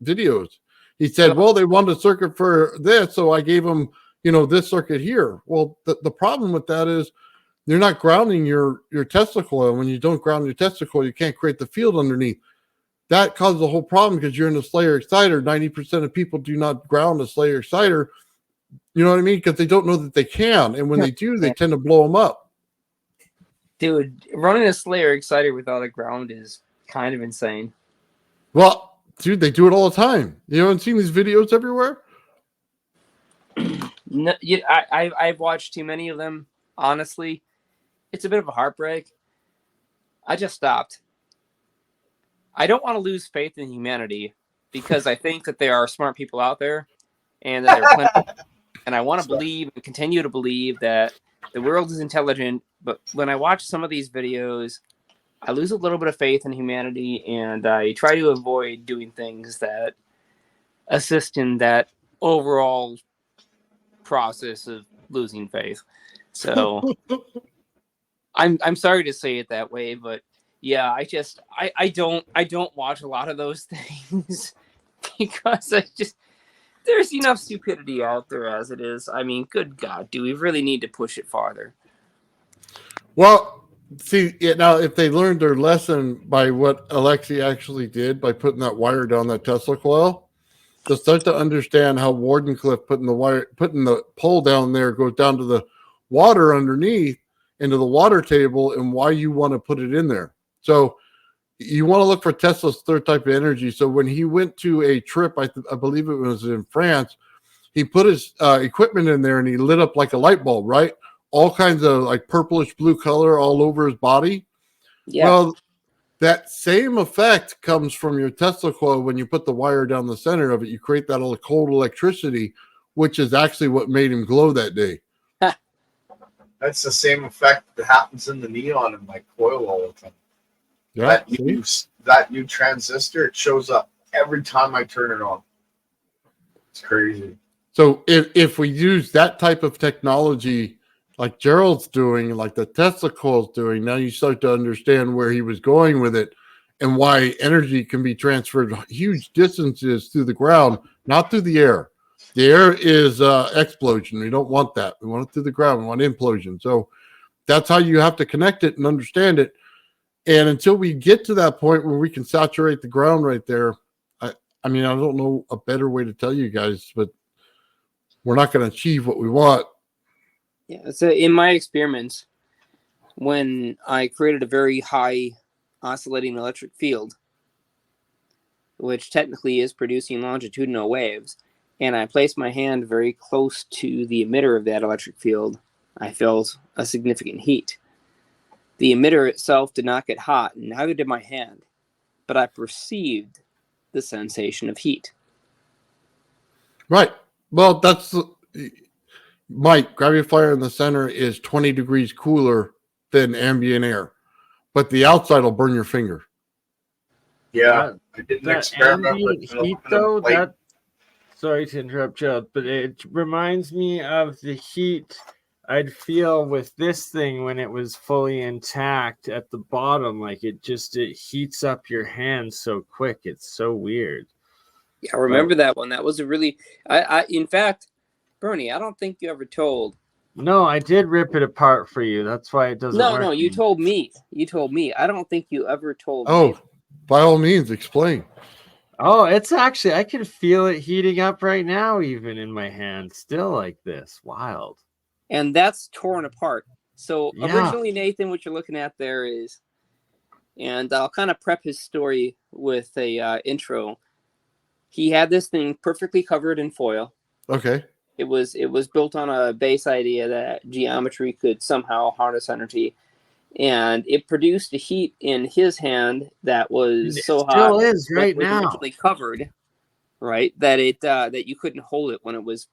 videos. He said, well, they wanted a circuit for this, so I gave them, this circuit here. Well, the problem with that is you're not grounding your Tesla coil. When you don't ground your Tesla coil, you can't create the field underneath. That causes a whole problem because you're in a Slayer exciter. 90% of people do not ground a Slayer exciter. You know what I mean? Because they don't know that they can. And when they do, they tend to blow them up. Dude, running a Slayer exciter without a ground is kind of insane. Well, dude, they do it all the time. You haven't seen these videos everywhere? No, I've watched too many of them. Honestly, it's a bit of a heartbreak. I just stopped. I don't want to lose faith in humanity because I think that there are smart people out there and that they're plenty. And I want to believe and continue to believe that the world is intelligent. But when I watch some of these videos, I lose a little bit of faith in humanity, and I try to avoid doing things that assist in that overall process of losing faith. So I'm sorry to say it that way, but yeah, I don't watch a lot of those things because there's enough stupidity out there as it is. I mean, good God, do we really need to push it farther? Well, see, now if they learned their lesson by what Alexei actually did by putting that wire down that Tesla coil, they'll start to understand how Wardenclyffe putting the pole down there goes down to the water underneath into the water table and why you want to put it in there. So you want to look for Tesla's third type of energy. So when he went to a trip, I believe it was in France, he put his equipment in there and he lit up like a light bulb, right? All kinds of like purplish blue color all over his body. Yeah. Well, that same effect comes from your Tesla coil when you put the wire down the center of it. You create that cold electricity, which is actually what made him glow that day. That's the same effect that happens in the neon in my coil all the time. Yeah, that new transistor, it shows up every time I turn it on. It's crazy. So if we use that type of technology like Gerald's doing, like the Tesla coil's doing, now you start to understand where he was going with it and why energy can be transferred huge distances through the ground, not through the air. The air is explosion. We don't want that. We want it through the ground. We want implosion. So that's how you have to connect it and understand it. And until we get to that point where we can saturate the ground right there, I mean, I don't know a better way to tell you guys, but we're not going to achieve what we want. Yeah, so in my experiments, when I created a very high oscillating electric field, which technically is producing longitudinal waves, and I placed my hand very close to the emitter of that electric field, I felt a significant heat. The emitter itself did not get hot, and neither did my hand, but I perceived the sensation of heat. Right. Well, that's Mike. Gravity fire in the center is 20 degrees cooler than ambient air, but the outside will burn your finger. Yeah, I did an experiment with heat though. That sorry to interrupt, Gerald, but it reminds me of the heat I'd feel with this thing when it was fully intact at the bottom. Like it heats up your hand so quick. It's so weird. Yeah, I remember that one. That was a really, in fact, Bernie, I don't think you ever told. No, I did rip it apart for you. That's why it doesn't work. No, you told me. You told me. I don't think you ever told me. Oh, by all means, explain. Oh, it's actually, I can feel it heating up right now, even in my hand, still like this. Wild. And that's torn apart. So originally, Nathan, what you're looking at there is, and I'll kind of prep his story with a intro. He had this thing perfectly covered in foil. Okay. It was built on a base idea that geometry could somehow harness energy, and it produced a heat in his hand that was so hot. Still is right now. Originally covered, right? That that you couldn't hold it when it was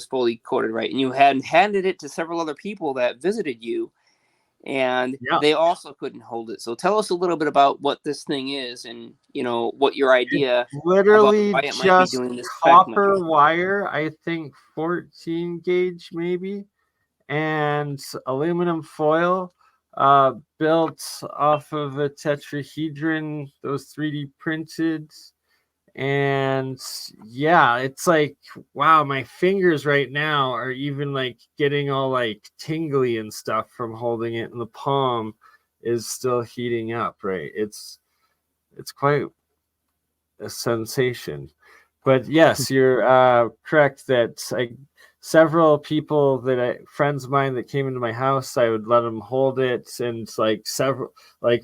fully coated, right? And you had handed it to several other people that visited you, and they also couldn't hold it. So tell us a little bit about what this thing is, and what your idea. It's literally about why it just might be doing this copper wire, I think 14 gauge maybe, and aluminum foil, built off of a tetrahedron, those 3D printed, And yeah, it's like, wow, my fingers right now are even like getting all like tingly and stuff from holding it, and the palm is still heating up, right? It's quite a sensation. But yes, you're correct that several people friends of mine that came into my house, I would let them hold it, and like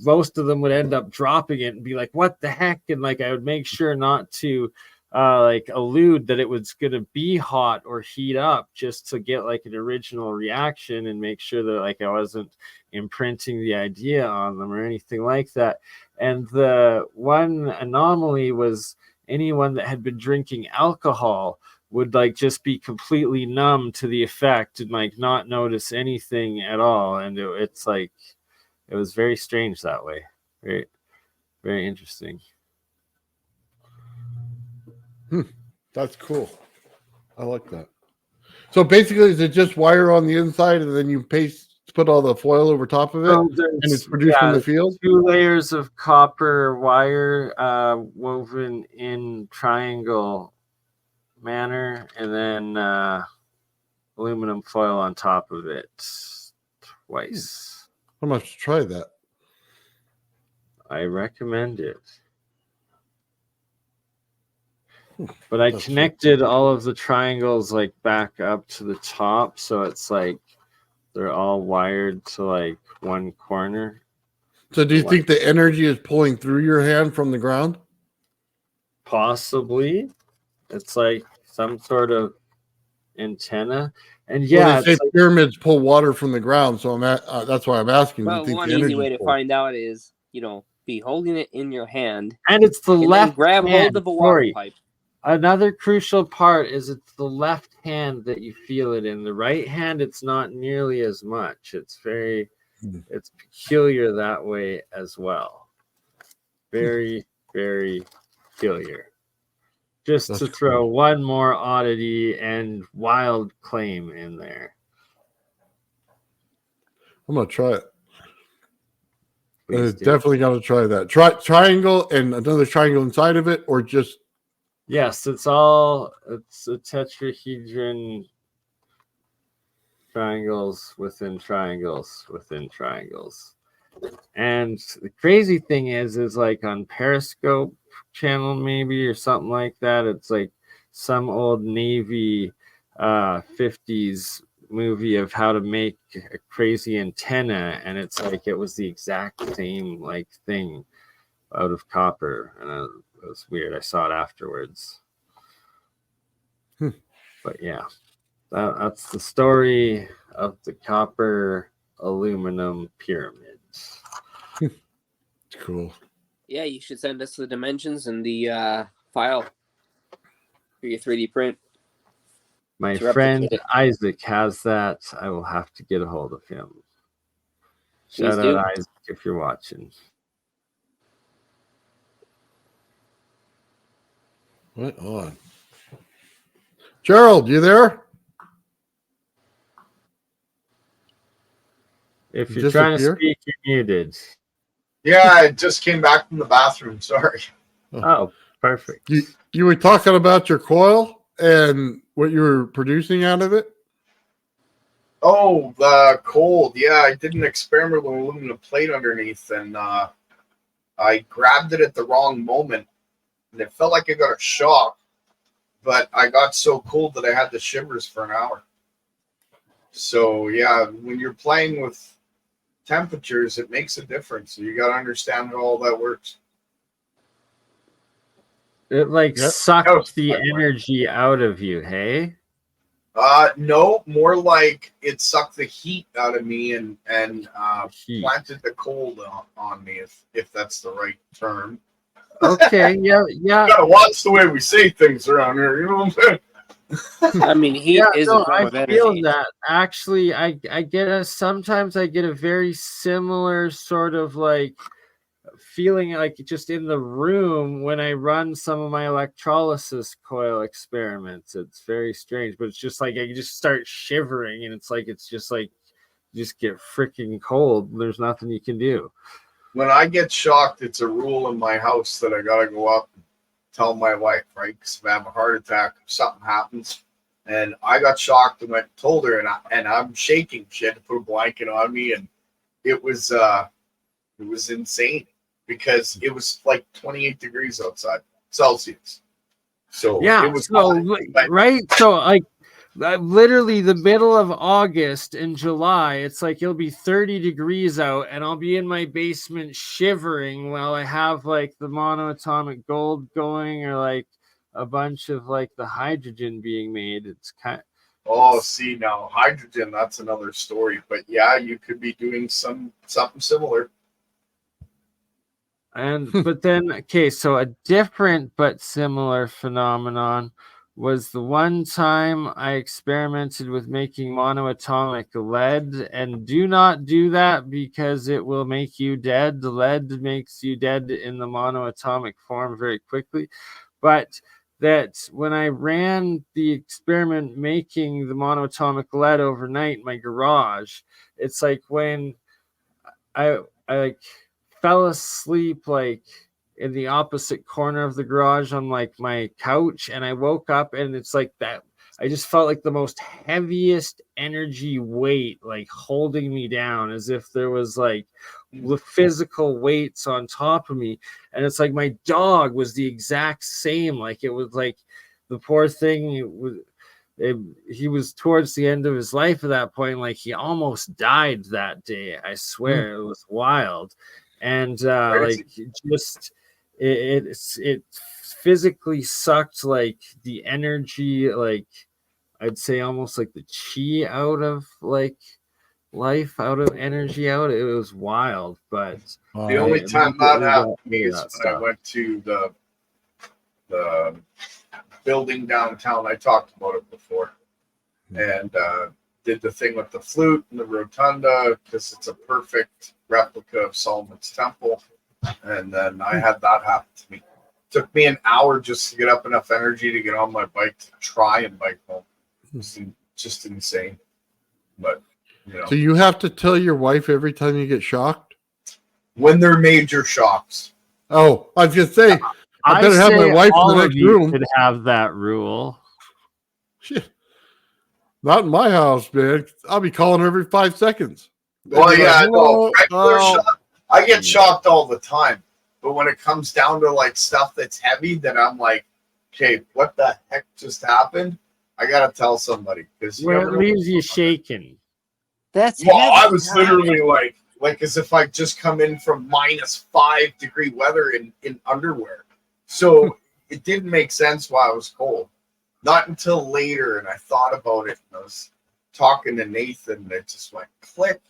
most of them would end up dropping it and be like, what the heck? And like I would make sure not to like allude that it was going to be hot or heat up, just to get like an original reaction and make sure that like I wasn't imprinting the idea on them or anything like that. And the one anomaly was anyone that had been drinking alcohol would like just be completely numb to the effect and like not notice anything at all. And it's like, it was very strange that way. Very, very interesting. That's cool. I like that. So basically, is it just wire on the inside and then you put all the foil over top of it, and it's produced from the field? 2 layers of copper wire woven in triangle manner, and then aluminum foil on top of it twice. I'm going to have to try that. I recommend it. But I connected all of the triangles like back up to the top, so it's like they're all wired to like one corner. So do you think the energy is pulling through your hand from the ground? Possibly. It's like some sort of antenna. And yeah, they say pyramids pull water from the ground, so that's why I'm asking. Well, one easy way to find out is, be holding it in your hand, and it's the left grab hold of a water pipe. Another crucial part is it's the left hand that you feel it in. The right hand, it's not nearly as much. It's it's peculiar that way as well. Very, very peculiar. Just to throw one more oddity and wild claim in there. I'm going to try it. Please definitely got to try that. Triangle and another triangle inside of it, or just... Yes, it's a tetrahedron, triangles within triangles within triangles. And the crazy thing is like on Periscope channel maybe or something like that, it's like some old Navy 50s movie of how to make a crazy antenna, and it's like it was the exact same like thing out of copper, and it was weird. I saw it afterwards. But yeah, that's the story of the copper aluminum pyramids. Cool. Yeah, you should send us the dimensions and the file for your 3D print. My friend Isaac has that. I will have to get a hold of him. Shout out Isaac if you're watching. Right on. Gerald, you there? If you're trying to speak, you're muted. Yeah, I just came back from the bathroom. Sorry. Oh, perfect. You were talking about your coil and what you were producing out of it? Oh, the cold. Yeah, I did an experiment with aluminum plate underneath, and I grabbed it at the wrong moment, and it felt like I got a shock, but I got so cold that I had the shivers for an hour. So, yeah, when you're playing with temperatures, it makes a difference. So you got to understand how all that works. It sucks the energy out of you, hey? No, more like it sucked the heat out of me and planted the cold on me, if that's the right term. Okay, yeah. You gotta watch the way we say things around here, you know what I'm saying? I mean, heat is a form of energy. I feel that. Actually, I get sometimes I get a very similar sort of like feeling like just in the room when I run some of my electrolysis coil experiments. It's very strange, but it's just like I just start shivering, and it's just like you just get freaking cold. There's nothing you can do. When I get shocked, it's a rule in my house that I gotta go up, tell my wife, right? Because if I have a heart attack, if something happens, and I got shocked and went and told her, and I'm shaking. She had to put a blanket on me, and it was insane because it was like 28 degrees outside Celsius. So Yeah, it was so hot, but right, so like literally the middle of August and July, it's like it'll be 30 degrees out, and I'll be in my basement shivering while I have like the monoatomic gold going, or like a bunch of like the hydrogen being made. It's kind of, oh, see now hydrogen, that's another story. But yeah, you could be doing something similar. and but then okay, so a different but similar phenomenon was the one time I experimented with making monoatomic lead, and do not do that because it will make you dead. The lead makes you dead in the monoatomic form very quickly. But that when I ran the experiment making the monoatomic lead overnight in my garage, it's like when I like fell asleep like in the opposite corner of the garage on like my couch, and I woke up and it's like that I just felt like the most heaviest energy weight like holding me down, as if there was like the physical weights on top of me. And it's like my dog was the exact same. Like it was like the poor thing, he was towards the end of his life at that point. Like he almost died that day. I swear it was wild. And like just it physically sucked like the energy, like I'd say almost like the chi out of like life, out of energy out. It was wild. But The only time that happened to me is when stuff. I went to the building downtown. I talked about it before, and did the thing with the flute and the rotunda because it's a perfect replica of Solomon's Temple. And then I had that happen to me. Took me an hour just to get up enough energy to get on my bike to try and bike home. It's just insane. But you know, so you have to tell your wife every time you get shocked? when they're major shocks. Oh, I was gonna say I better have my say wife in all the of next you room. should have that rule. Shit. Not in my house, man. I'll be calling her every 5 seconds. Well, yeah, I know. Regular oh. shock. I get shocked all the time. But when it comes down to like stuff that's heavy, then I'm like, okay, what the heck just happened? I gotta tell somebody because Where it leaves you shaking. That's well, I heavy, was huh? literally like as if I just come in from -5-degree weather in underwear. So it didn't make sense why I was cold. Not until later, and I thought about it, and I was talking to Nathan, and it just went click.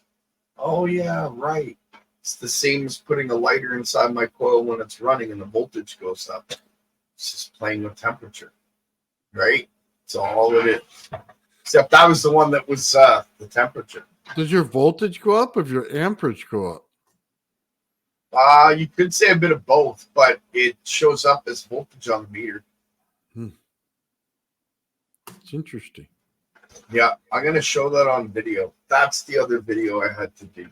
Oh yeah, right. It's the same as putting a lighter inside my coil when it's running and the voltage goes up. It's just playing with temperature, right? It's all it is. Except that was the one that was the temperature. Does your voltage go up or your amperage go up? You could say a bit of both, but it shows up as voltage on the meter. It's interesting. Yeah, I'm going to show that on video. That's the other video I had to do.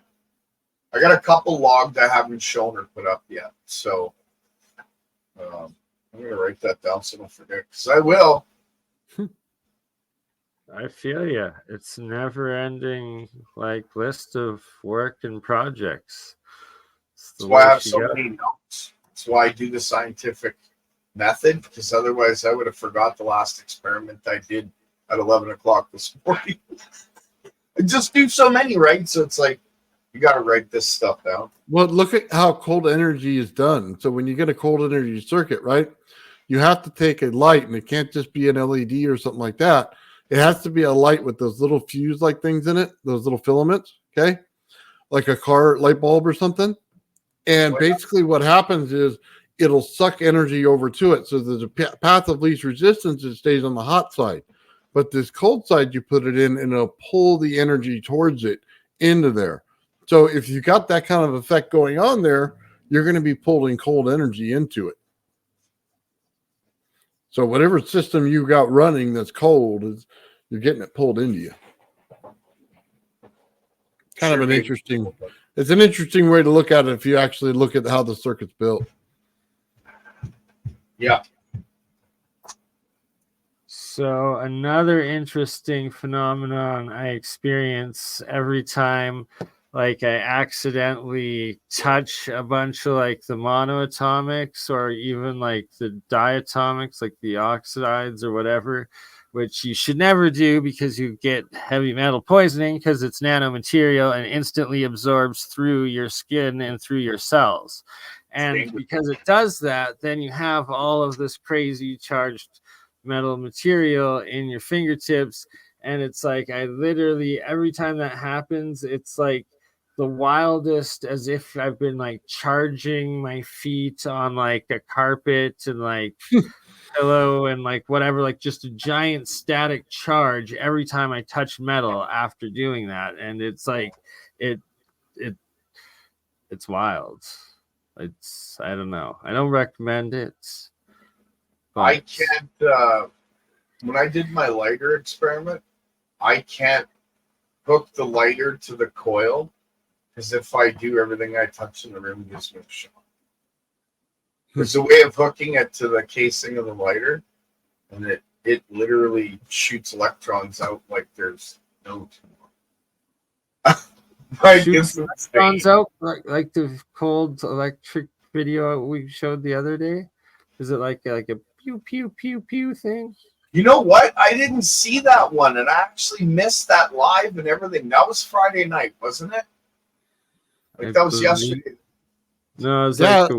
I got a couple logged I haven't shown or put up yet. So I'm going to write that down so I don't forget, because I will. I feel you. It's never ending like list of work and projects. That's why I have so many notes. That's why I do the scientific method, because otherwise I would have forgot the last experiment I did at 11 o'clock this morning. I just do so many, right? So it's like, you got to write this stuff down. Well, look at how cold energy is done. So when you get a cold energy circuit, right, you have to take a light, and it can't just be an LED or something like that. It has to be a light with those little fuse-like things in it, those little filaments, okay, like a car light bulb or something. And basically what happens is it'll suck energy over to it. So there's a path of least resistance. It stays on the hot side. But this cold side, you put it in, and it'll pull the energy towards it into there. So if you got that kind of effect going on there, you're going to be pulling cold energy into it. So whatever system you got running that's cold, you're getting it pulled into you. Kind of an interesting, it's an interesting way to look at it if you actually look at how the circuit's built. Yeah. So another interesting phenomenon I experience every time like I accidentally touch a bunch of like the monoatomics or even like the diatomics, like the oxides or whatever, which you should never do because you get heavy metal poisoning because it's nanomaterial and instantly absorbs through your skin and through your cells. And because it does that, then you have all of this crazy charged metal material in your fingertips. And it's like, I literally, every time that happens, it's like the wildest, as if I've been like charging my feet on like a carpet and like pillow and like whatever, like just a giant static charge every time I touch metal after doing that. And it's like, it's wild. It's, I don't know. I don't recommend it. But I can't. When I did my lighter experiment, I can't hook the lighter to the coil because if I do, everything I touch in the room gives me a shock. There's a way of hooking it to the casing of the lighter, and it literally shoots electrons out like there's no tomorrow. Like, shoots it's electrons out like the cold electric video we showed the other day. Is it like a pew pew pew pew thing? You know what? I didn't see that one, and I actually missed that live and everything. That was Friday night, wasn't it? Like that was yesterday. No, it was Yeah. like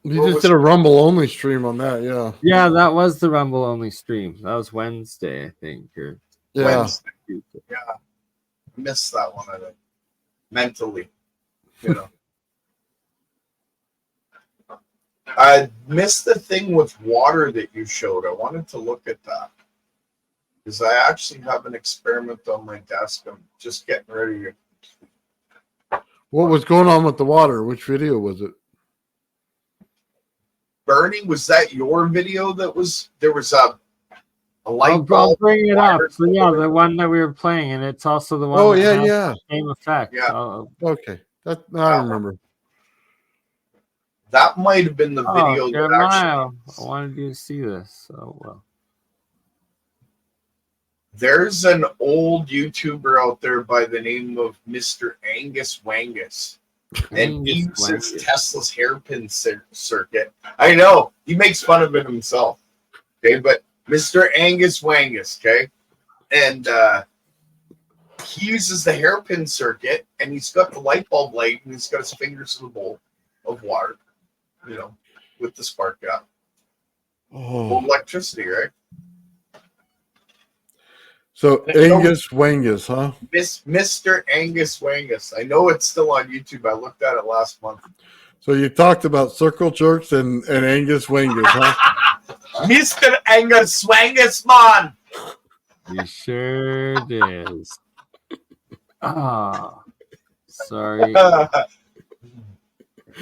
You just did a Rumble only stream on that, yeah. yeah, that was the Rumble only stream. That was Wednesday, I think. Or Yeah. Wednesday. Yeah. I missed that one, I think. Mentally. You know. I missed the thing with water that you showed. I wanted to look at that. Because I actually have an experiment on my desk. I'm just getting ready to. What was going on with the water? Which video was it? Bernie, was that your video that was there was a light bulb? I'll bring it up. So yeah, the one that we were playing, and it's also the one Oh, that yeah, has yeah. the same effect. Yeah. Okay. That I remember. That might have been the video that Jeremiah, actually. I wanted you to see this. Oh well. There's an old YouTuber out there by the name of Mr. Angus Wangus. And he uses Tesla's hairpin circuit. I know. He makes fun of it himself. Okay, but Mr. Angus Wangus, okay? And he uses the hairpin circuit, and he's got the light bulb light, and he's got his fingers in the bowl of water, you know, with the spark gap. Oh. Electricity, right? So Angus Wangus, huh? Mr. Angus Wangus. I know it's still on YouTube. I looked at it last month. So you talked about circle jerks and Angus Wangus, huh? Mr. Angus Wangus, man. You sure did. Ah, sorry.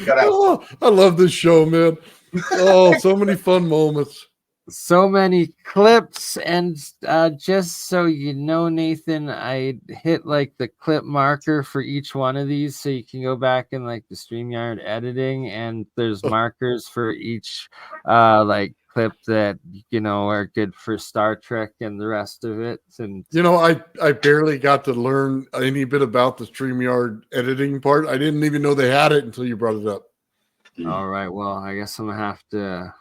Oh, I love this show, man. Oh, so many fun moments. So many clips, and just so you know, Nathan, I hit like the clip marker for each one of these, so you can go back in like the StreamYard editing, and there's markers for each like clip that you know are good for Star Trek and the rest of it. And you know, I barely got to learn any bit about the StreamYard editing part. I didn't even know they had it until you brought it up. all right, well, I guess I'm gonna have to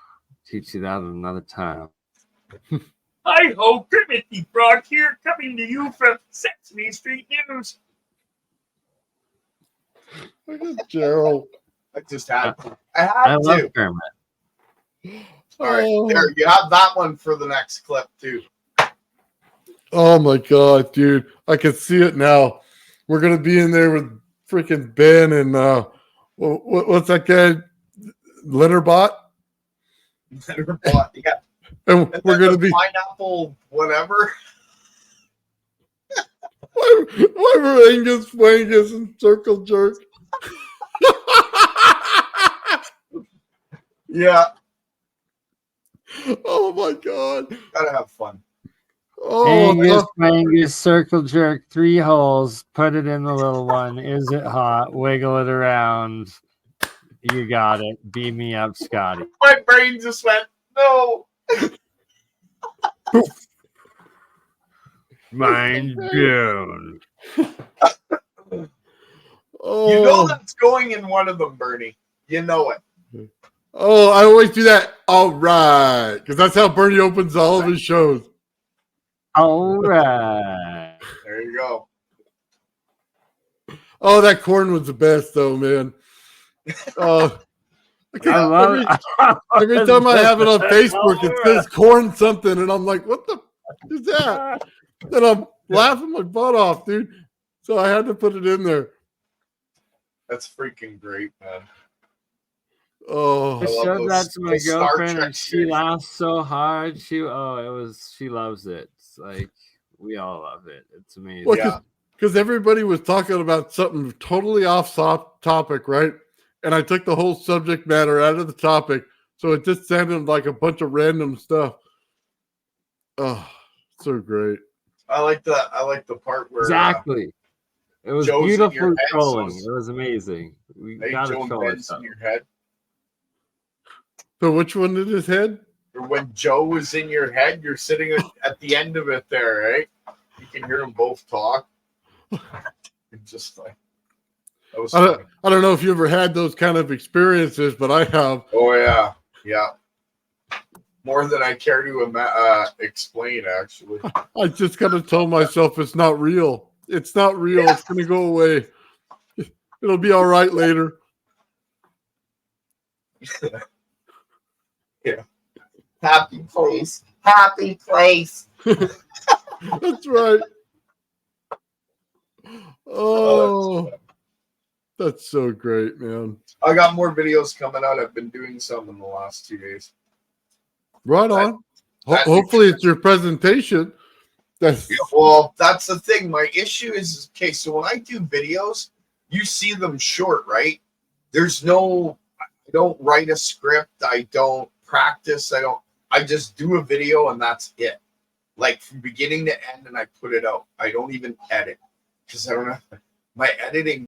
teach you that another time. Hi ho, Timothy Brock here, coming to you from Sesame Street News. Look at Gerald. I just had to. I love Kermit. All right, there you have that one for the next clip too. Oh my god, dude! I can see it now. We're gonna be in there with freaking Ben and what's that guy? Litterbot. Litterbot, yeah. And we're gonna be pineapple, whatever. why were Angus Wangus and Circle Jerk? Yeah. Oh my god! Gotta have fun. Oh, Angus, Circle Jerk, 3 holes. Put it in the little one. Is it hot? Wiggle it around. You got it. Beam me up, Scotty. My brain just went, no. Mind blown. Oh, You know that's going in one of them, Bernie. You know it. oh, I always do that. All right, because that's how Bernie opens all of his shows. All right. There you go. Oh, that corn was the best, though, man. Oh, I love every time I have it on Facebook, it says corn something, and I'm like, what the is that? And I'm laughing my butt off, dude. So I had to put it in there. That's freaking great, man. Oh, I showed that to my those Star girlfriend, Trek and she series. laughed so hard. She loves it. It's like we all love it. It's amazing. well, because everybody was talking about something totally off topic, right? And I took the whole subject matter out of the topic, so it just sounded like a bunch of random stuff. Oh, so great. I like the part where Exactly. It was Joe's in your beautiful head, trolling. so It was amazing. We hey, gotta Joe and troll Ben's it. in your head. So which one in his head? Or when Joe was in your head, you're sitting at the end of it there, right? You can hear them both talk. It's just like that was funny. I don't know if you ever had those kind of experiences, but I have. Oh yeah. More than I care to explain, actually. I just gotta tell myself it's not real. It's not real. It's gonna go away. It'll be all right later. Yeah. Happy place. Happy place. That's right. Oh, that's so great, man. I got more videos coming out. I've been doing some in the last 2 days. Right on. Hopefully, it's your presentation. That's Well, that's the thing. My issue is, okay, so when I do videos, you see them short, right? I don't write a script. I don't practice. I just do a video and that's it. Like from beginning to end, and I put it out. I don't even edit because I don't know. My editing